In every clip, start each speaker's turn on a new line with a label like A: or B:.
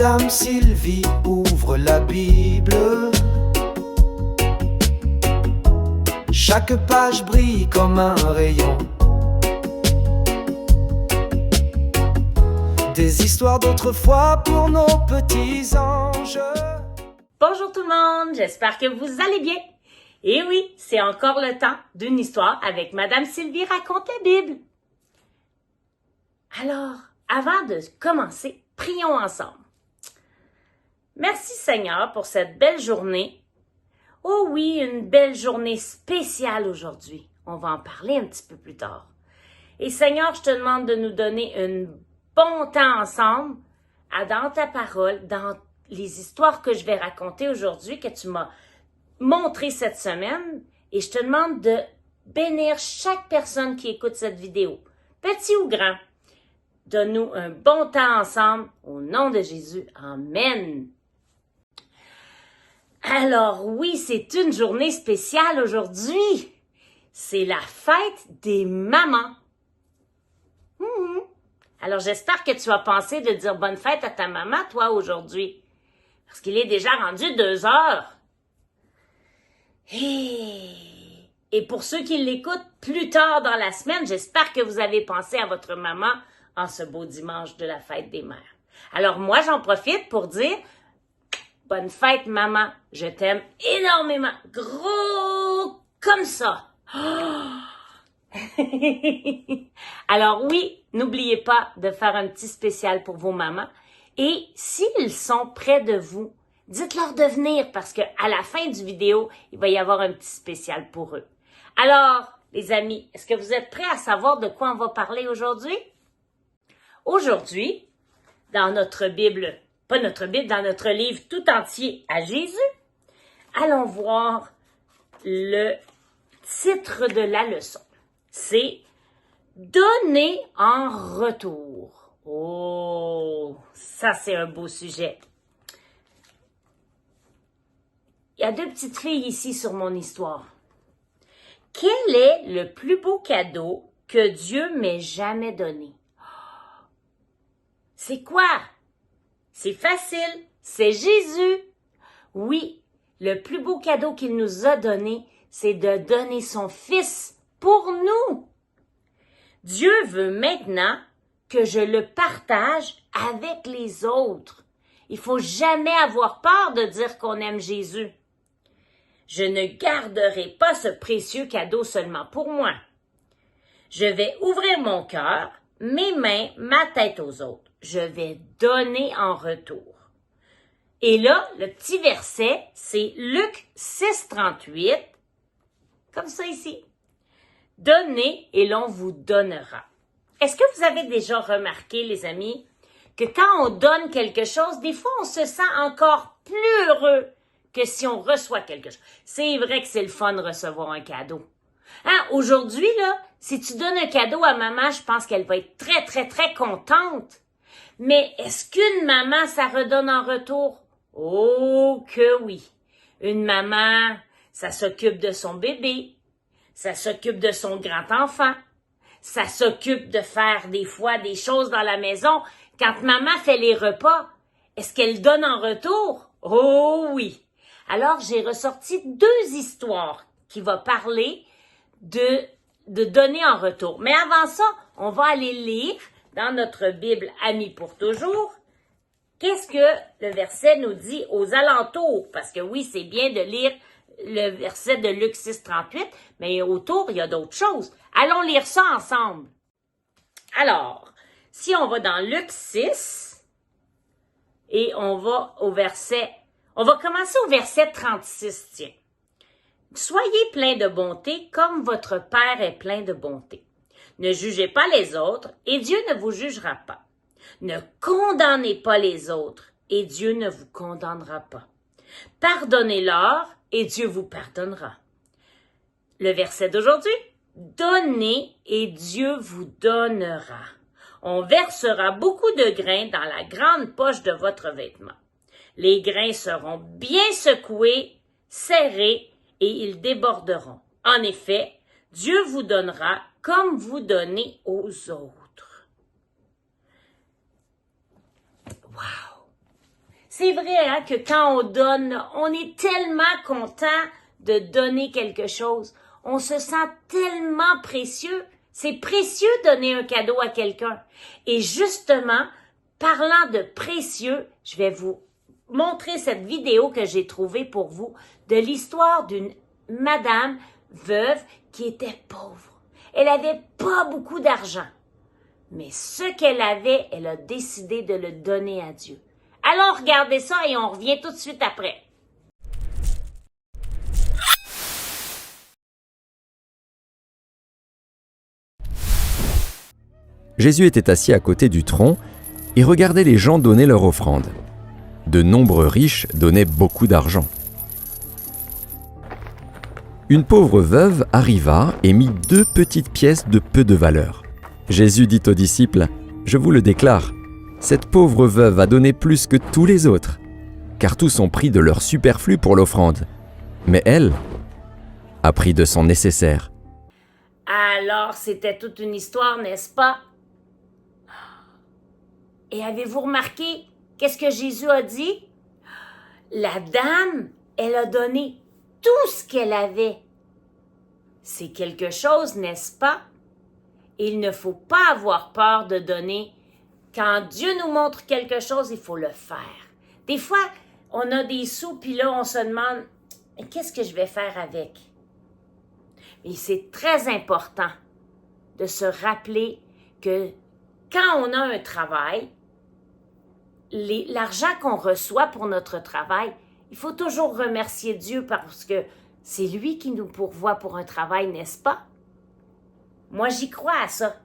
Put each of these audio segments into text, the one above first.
A: Madame Sylvie ouvre la Bible. Chaque page brille comme un rayon. Des histoires d'autrefois pour nos petits anges.
B: Bonjour tout le monde, j'espère que vous allez bien. Et oui, c'est encore le temps d'une histoire avec Madame Sylvie raconte la Bible. Alors, avant de commencer, prions ensemble. Merci Seigneur pour cette belle journée. Oh oui, une belle journée spéciale aujourd'hui. On va en parler un petit peu plus tard. Et Seigneur, je te demande de nous donner un bon temps ensemble, dans ta parole, dans les histoires que je vais raconter aujourd'hui, que tu m'as montrées cette semaine. Et je te demande de bénir chaque personne qui écoute cette vidéo, petit ou grand. Donne-nous un bon temps ensemble, au nom de Jésus. Amen. Alors oui, c'est une journée spéciale aujourd'hui. C'est la fête des mamans. Alors j'espère que tu as pensé de dire bonne fête à ta maman, toi, aujourd'hui. Parce qu'il est déjà rendu 2 heures. Et pour ceux qui l'écoutent plus tard dans la semaine, j'espère que vous avez pensé à votre maman en ce beau dimanche de la fête des mères. Alors moi, j'en profite pour dire bonne fête, maman. Je t'aime énormément. Gros comme ça. Alors oui, n'oubliez pas de faire un petit spécial pour vos mamans. Et s'ils sont près de vous, dites-leur de venir parce qu'à la fin du vidéo, il va y avoir un petit spécial pour eux. Alors, les amis, est-ce que vous êtes prêts à savoir de quoi on va parler aujourd'hui? Aujourd'hui, dans notre Bible, pas notre Bible, dans notre livre tout entier à Jésus, allons voir le titre de la leçon. C'est « Donner en retour ». Oh, ça c'est un beau sujet. Il y a 2 petites filles ici sur mon histoire. Quel est le plus beau cadeau que Dieu m'ait jamais donné? C'est quoi? C'est facile, c'est Jésus. Oui, le plus beau cadeau qu'il nous a donné, c'est de donner son Fils pour nous. Dieu veut maintenant que je le partage avec les autres. Il faut jamais avoir peur de dire qu'on aime Jésus. Je ne garderai pas ce précieux cadeau seulement pour moi. Je vais ouvrir mon cœur, mes mains, ma tête aux autres. Je vais donner en retour. Et là, le petit verset, c'est Luc 6, 38, comme ça ici. Donnez et l'on vous donnera. Est-ce que vous avez déjà remarqué, les amis, que quand on donne quelque chose, des fois, on se sent encore plus heureux que si on reçoit quelque chose. C'est vrai que c'est le fun de recevoir un cadeau. Aujourd'hui, là, si tu donnes un cadeau à maman, je pense qu'elle va être très, très, très contente. Mais est-ce qu'une maman, ça redonne en retour? Oh que oui! Une maman, ça s'occupe de son bébé, ça s'occupe de son grand-enfant, ça s'occupe de faire des fois des choses dans la maison. Quand maman fait les repas, est-ce qu'elle donne en retour? Oh oui! Alors, j'ai ressorti 2 histoires qui vont parler de donner en retour. Mais avant ça, on va aller lire dans notre Bible Amis pour toujours. Qu'est-ce que le verset nous dit aux alentours? Parce que oui, c'est bien de lire le verset de Luc 6, 38, mais autour, il y a d'autres choses. Allons lire ça ensemble. Alors, si on va dans Luc 6, et on va commencer au verset 36, tiens. Soyez pleins de bonté comme votre Père est plein de bonté. Ne jugez pas les autres et Dieu ne vous jugera pas. Ne condamnez pas les autres et Dieu ne vous condamnera pas. Pardonnez-leur et Dieu vous pardonnera. Le verset d'aujourd'hui, donnez et Dieu vous donnera. On versera beaucoup de grains dans la grande poche de votre vêtement. Les grains seront bien secoués, serrés et ils déborderont. En effet, Dieu vous donnera comme vous donnez aux autres. Wow! C'est vrai hein, que quand on donne, on est tellement content de donner quelque chose. On se sent tellement précieux. C'est précieux de donner un cadeau à quelqu'un. Et justement, parlant de précieux, je vais vous montrer cette vidéo que j'ai trouvée pour vous de l'histoire d'une madame veuve qui était pauvre. Elle avait pas beaucoup d'argent. Mais ce qu'elle avait, elle a décidé de le donner à Dieu. Allons regarder ça et on revient tout de suite après.
C: Jésus était assis à côté du tronc et regardait les gens donner leur offrande. De nombreux riches donnaient beaucoup d'argent. Une pauvre veuve arriva et mit 2 petites pièces de peu de valeur. Jésus dit aux disciples, « Je vous le déclare, cette pauvre veuve a donné plus que tous les autres, car tous ont pris de leur superflu pour l'offrande. Mais elle a pris de son nécessaire. »
B: Alors, c'était toute une histoire, n'est-ce pas? Et avez-vous remarqué qu'est-ce que Jésus a dit? La dame, elle a donné tout ce qu'elle avait. C'est quelque chose, n'est-ce pas? Il ne faut pas avoir peur de donner. Quand Dieu nous montre quelque chose, il faut le faire. Des fois, on a des sous, puis là, on se demande, qu'est-ce que je vais faire avec? Et c'est très important de se rappeler que quand on a un travail, l'argent qu'on reçoit pour notre travail, il faut toujours remercier Dieu parce que c'est lui qui nous pourvoit pour un travail, n'est-ce pas? Moi, j'y crois à ça.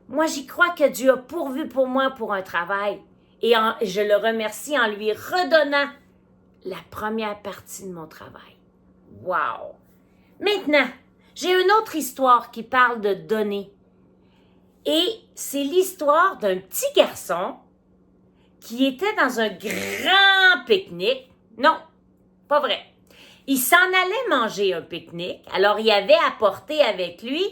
B: Moi, j'y crois que Dieu a pourvu pour moi pour un travail. Et je le remercie en lui redonnant la première partie de mon travail. Wow! Maintenant, j'ai une autre histoire qui parle de donner. Et c'est l'histoire d'un petit garçon qui était dans un grand pique-nique. Non, pas vrai. Il s'en allait manger un pique-nique. Alors, il avait apporté avec lui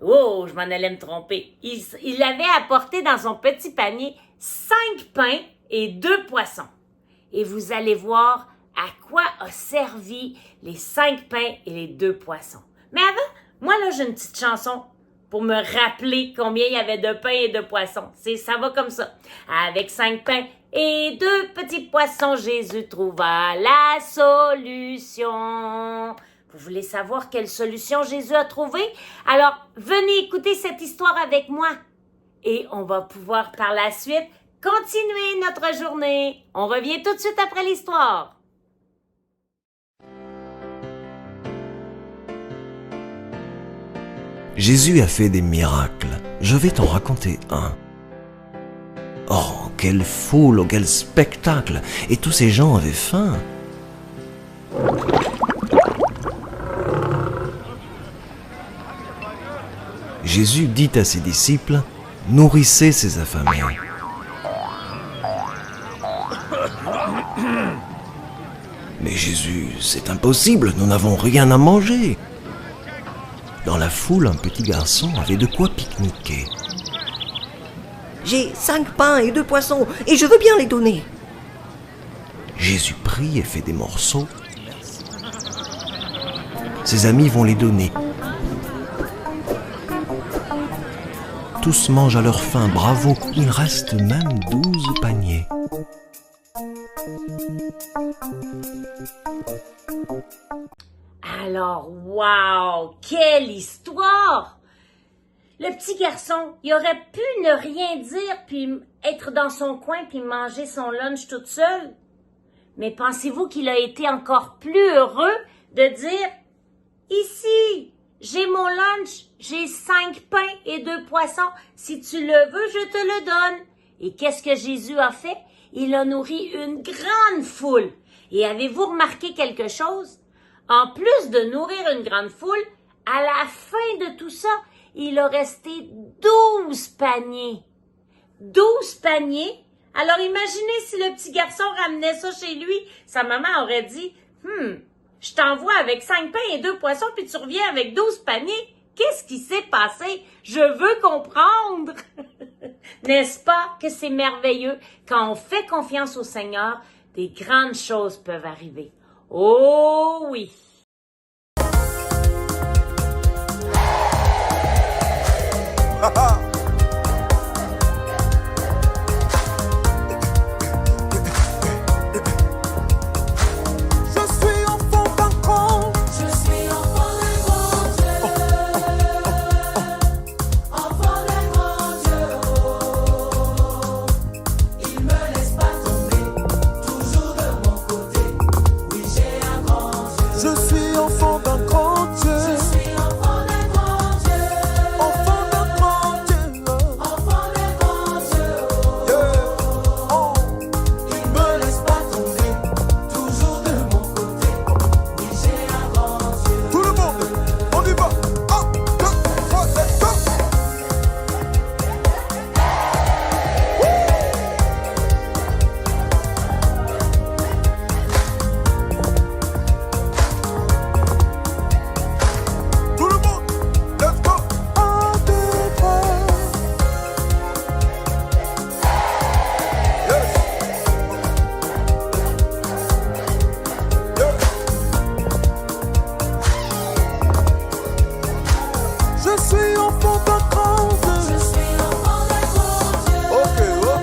B: Oh, je m'en allais me tromper. Il avait apporté dans son petit panier 5 pains et 2 poissons. Et vous allez voir à quoi a servi les 5 pains et les 2 poissons. Mais avant, moi là, j'ai une petite chanson pour me rappeler combien il y avait de pains et de poissons. Ça va comme ça. Avec 5 pains et 2 petits poissons, Jésus trouva la solution. Vous voulez savoir quelle solution Jésus a trouvée? Alors, venez écouter cette histoire avec moi. Et on va pouvoir par la suite continuer notre journée. On revient tout de suite après l'histoire.
D: Jésus a fait des miracles. Je vais t'en raconter un. Oh, quelle foule, oh, quel spectacle! Et tous ces gens avaient faim. Jésus dit à ses disciples, « Nourrissez ces affamés. » Mais Jésus, c'est impossible, nous n'avons rien à manger. Dans la foule, un petit garçon avait de quoi pique-niquer.
E: J'ai 5 pains et 2 poissons, et je veux bien les donner.
D: Jésus prie et fait des morceaux. Ses amis vont les donner. Tous mangent à leur faim, bravo, il reste même 12 paniers.
B: Alors, wow! Quelle histoire! Le petit garçon, il aurait pu ne rien dire puis être dans son coin puis manger son lunch toute seule. Mais pensez-vous qu'il a été encore plus heureux de dire « Ici, j'ai mon lunch, j'ai 5 pains et 2 poissons. Si tu le veux, je te le donne. » Et qu'est-ce que Jésus a fait? Il a nourri une grande foule. Et avez-vous remarqué quelque chose? En plus de nourrir une grande foule, à la fin de tout ça, il a resté 12 paniers. 12 paniers? Alors imaginez si le petit garçon ramenait ça chez lui, sa maman aurait dit « je t'envoie avec 5 pains et 2 poissons, puis tu reviens avec 12 paniers. Qu'est-ce qui s'est passé? Je veux comprendre. N'est-ce pas que c'est merveilleux? Quand on fait confiance au Seigneur, des grandes choses peuvent arriver. Oh oui!
A: Je suis enfant d'un grand Dieu. Je suis enfant d'un grand Dieu. Enfant d'un grand Dieu. Enfant d'un grand Dieu. Yeah. Oh. Il me laisse pas tomber. Toujours de mon côté. Oui, j'ai un grand Dieu. Tout le monde, on y va. 1, 2, 3, let's go. Je suis enfant d'un grand Dieu. Je suis enfant d'un grand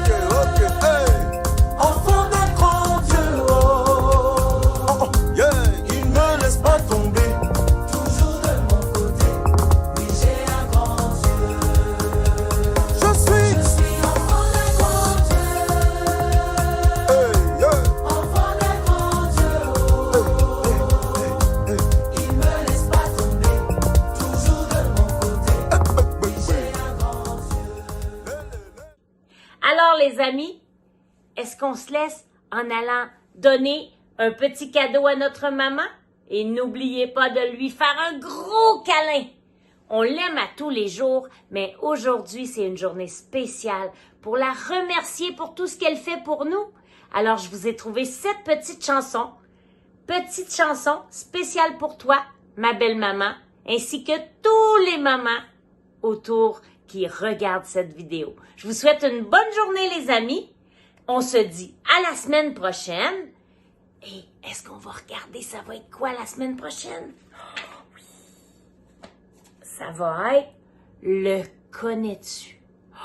A: Dieu. Ok. Hey. Enfant d'un grand Dieu. Oh. Yeah. Il me laisse pas tomber. Toujours de mon côté. Oui, j'ai un grand Dieu. Je suis enfant d'un grand Dieu. Hey, yeah. Enfant d'un grand Dieu. Hey. Il me laisse pas tomber. Toujours de mon côté. Oui, j'ai un grand Dieu.
B: Alors les amis, est-ce qu'on se laisse en allant donner un petit cadeau à notre maman? Et n'oubliez pas de lui faire un gros câlin. On l'aime à tous les jours, mais aujourd'hui c'est une journée spéciale pour la remercier pour tout ce qu'elle fait pour nous. Alors je vous ai trouvé cette petite chanson spéciale pour toi, ma belle maman, ainsi que tous les mamans autour qui regardent cette vidéo. Je vous souhaite une bonne journée, les amis. On se dit à la semaine prochaine. Et est-ce qu'on va regarder ça va être quoi la semaine prochaine? Oh, oui. Ça va être le connais-tu? Oh,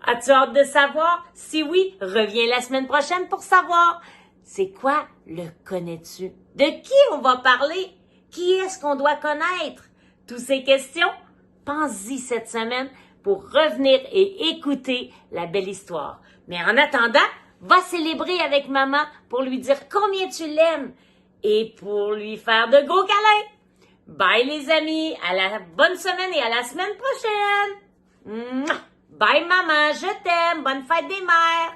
B: as-tu hâte de savoir? Si oui, reviens la semaine prochaine pour savoir. C'est quoi le connais-tu? De qui on va parler? Qui est-ce qu'on doit connaître? Toutes ces questions, pense-y cette semaine pour revenir et écouter la belle histoire. Mais en attendant, va célébrer avec maman pour lui dire combien tu l'aimes et pour lui faire de gros câlins. Bye les amis, à la bonne semaine et à la semaine prochaine. Mouah! Bye maman, je t'aime, bonne fête des mères.